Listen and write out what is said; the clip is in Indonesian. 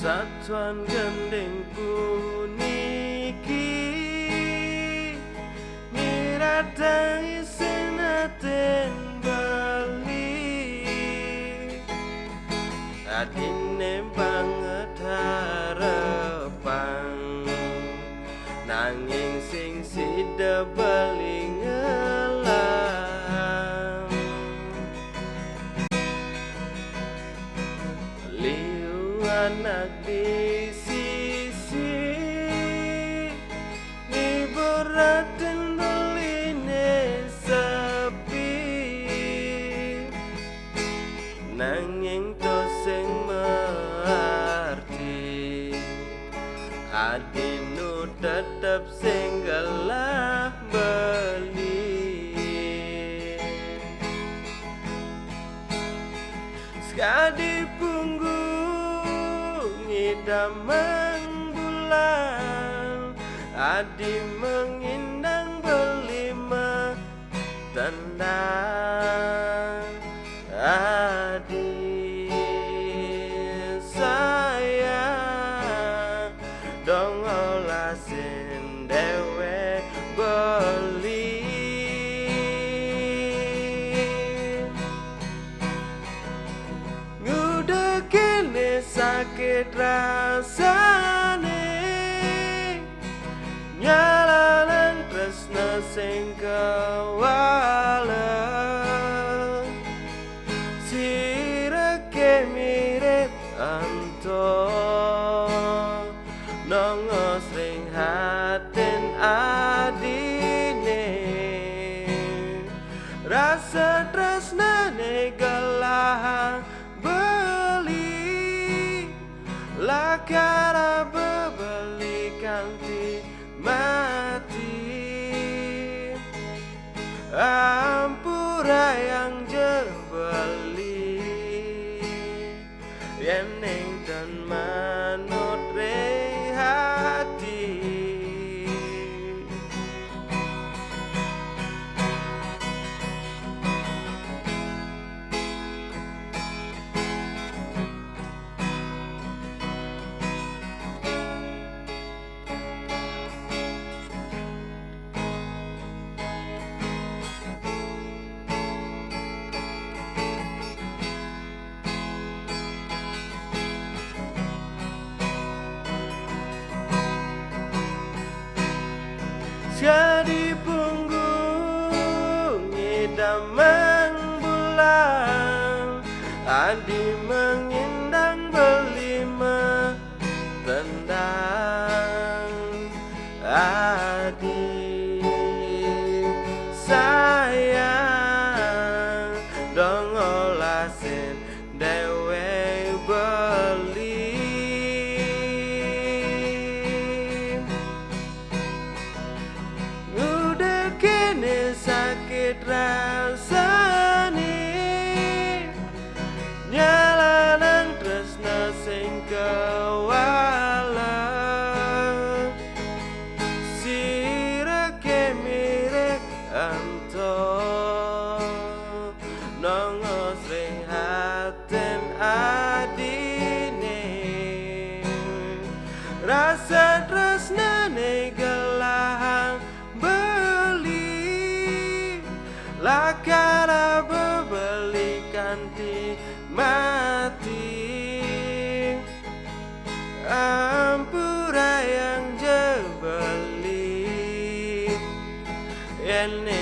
Satuan gending puniki nyiratangi senaten bali adine banget harapan nanging sing sida bali ngelam liu anak di sisi ibaratin beline sepi nanging to sing merti adinu tetep sing gelah beli sekadi punggung damang bulan adi mengindang belima tendang adi sayang dong olasin dewe beli ngudekine sakit rasane nyalalan tresna sing kewala sireke mirip anto nongos ring hatin adine rasa tresnane gelah lakara bebeli kanti mati ampura yang jebeli yening dan manut re hati jadi punggung damang bulan adi mengindang belima tendang adi sayang dong olasin dewe beli sakit rasane nyalanan tresna sing kewala sireke mirip anto nongos ring haten adine rasa tresnane gelah lakara bebeli kanti mati ampura yang jebeli ini